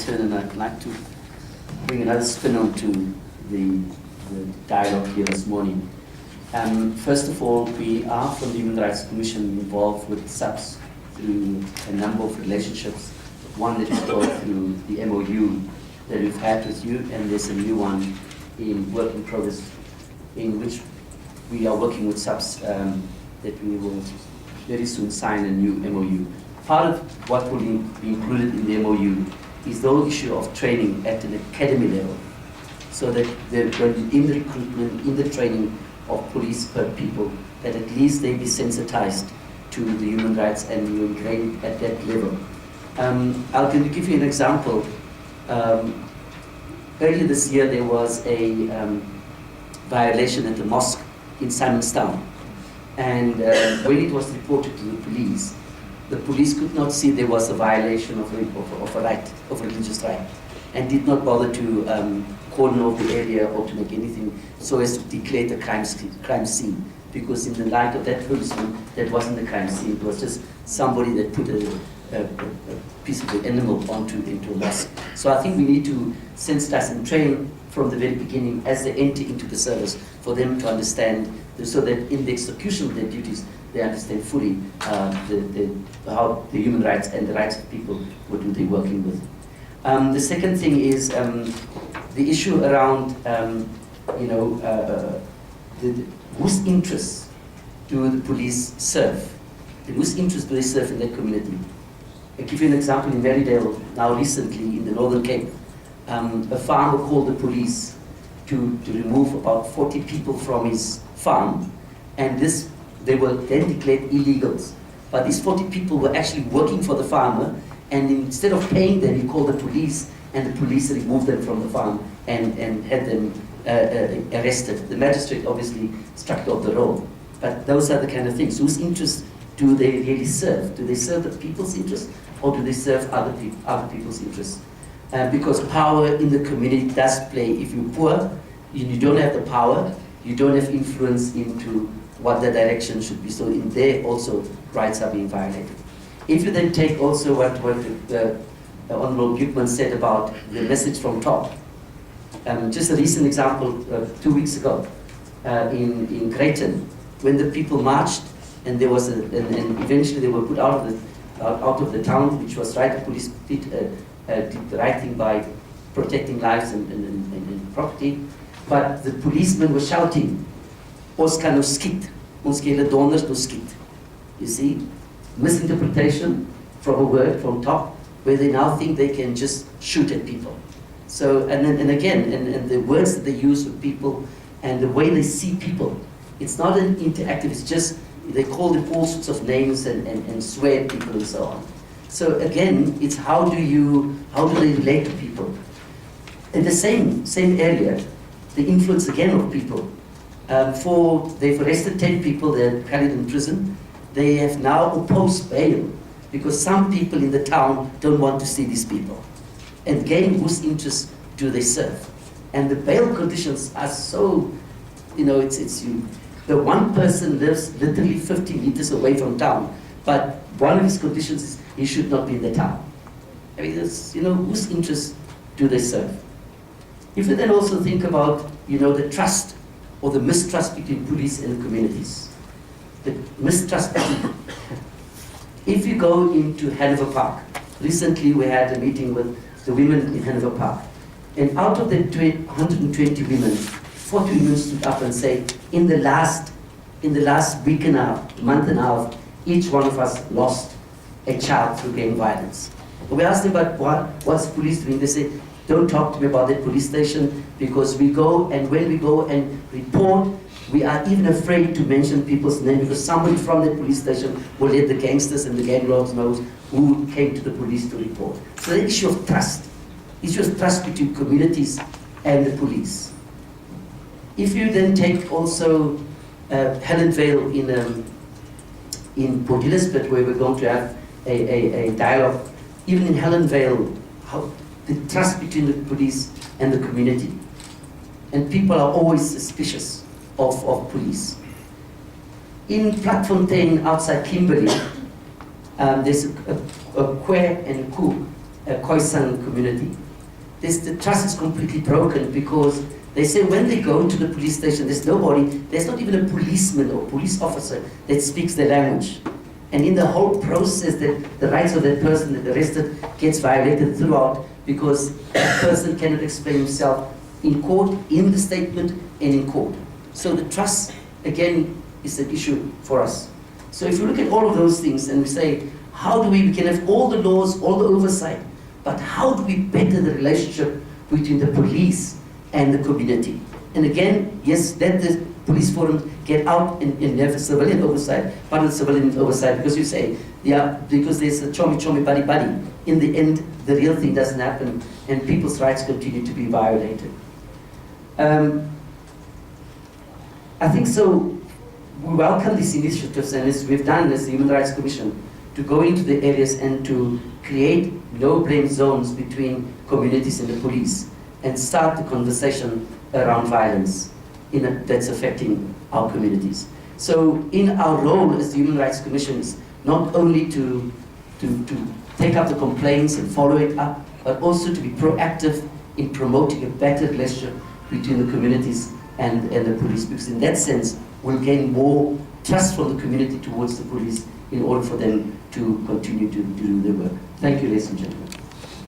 turn, and I'd like to bring another spin onto the dialogue here this morning. First of all, we are from the Human Rights Commission involved with SAHRC through a number of relationships. One that is brought through the MOU that we've had with you, and there's a new one in work in progress in which we are working with SAHRC that we will very soon sign a new MOU. Part of what will be included in the MOU is the whole issue of training at an academy level, so that they're going to be in the recruitment, in the training of police per people, that at least they be sensitized to the human rights and you train at that level. I'll give you an example. Earlier this year there was a violation at the mosque in Simonstown, and when it was reported to the police could not see there was a violation of a right, of religious right, and did not bother to cordon off the area or to make anything so as to declare the crime scene, because in the light of that policeman, that wasn't a crime scene. It was just somebody that put a piece of the animal into a mosque. So I think we need to sensitize and train from the very beginning as they enter into the service, for them to understand, so that in the execution of their duties, they understand fully how the human rights and the rights of people, what they're working with. The second thing is the issue around, whose interests do the police serve? And whose interests do they serve in that community? I'll give you an example in Marydale, now recently in the Northern Cape. A farmer called the police to remove about 40 people from his farm, and they were then declared illegals. But these 40 people were actually working for the farmer, and instead of paying them, he called the police, and the police removed them from the farm and had them arrested. The magistrate obviously struck off the roll. But those are the kind of things. Whose interests do they really serve? Do they serve the people's interests, or do they serve other people's interests? Because power in the community does play. If you're poor, you don't have the power, you don't have influence into what the direction should be. So in there also, rights are being violated. If you then take also what the Honorable Buchman said about the message from top, just a recent example, 2 weeks ago in Creighton, when the people marched, and there was and eventually they were put out of the town, which was right. The police did the right thing by protecting lives and property, but the policemen were shouting, "Ons kan nou skiet, ons gele donders nou skiet." You see, misinterpretation from a word from top, where they now think they can just shoot at people. So, and again, the words that they use with people and the way they see people, it's not an interactive, it's just, they call them all sorts of names and swear at people and so on. So again, it's how do they relate to people? In the same area, the influence again of people. They've arrested 10 people, they're carried in prison. They have now opposed bail because some people in the town don't want to see these people. And again, whose interests do they serve? And the bail conditions are so, the one person lives literally 50 meters away from town, but one of his conditions is he should not be in the town. I mean, whose interests do they serve? If you then also think about, the trust or the mistrust between police and communities, the mistrust between. If you go into Hanover Park, recently we had a meeting with the women in Hanover Park, and out of the 120 women, 40 women stood up and said, in the last week and a half, month and a half, each one of us lost a child through gang violence. And we asked them about what's the police doing. They said, don't talk to me about that police station, because we go, and when we go and report, we are even afraid to mention people's name, because somebody from that police station will let the gangsters and the gang lords know who came to the police to report. So the issue of trust between communities and the police. If you then take also Helen Vale in Port Elizabeth, where we're going to have a dialogue, even in Helen Vale, how the trust between the police and the community. And people are always suspicious of police. In Platfontein outside Kimberley, there's a Kwe and a Ku Khoisan community. The trust is completely broken because they say when they go to the police station, there's nobody, there's not even a policeman or police officer that speaks their language. And in the whole process, the rights of that person that arrested gets violated throughout because that person cannot explain himself in court, in the statement, and in court. So the trust, again, is an issue for us. So if you look at all of those things and we say, how do we can have all the laws, all the oversight, but how do we better the relationship between the police and the community? And again, yes, let the police forum get out and have a civilian oversight, but a civilian oversight, because you say, yeah, because there's a chommy, buddy. In the end, the real thing doesn't happen, and people's rights continue to be violated. I think so. We welcome these initiatives, and as we've done as the Human Rights Commission, to go into the areas and to create no-blame zones between communities and the police, and start the conversation around violence that's affecting our communities. So in our role as the Human Rights Commission is not only to take up the complaints and follow it up, but also to be proactive in promoting a better relationship between the communities and the police, because in that sense, we'll gain more trust from the community towards the police in order for them to continue to do their work. Thank you, ladies and gentlemen.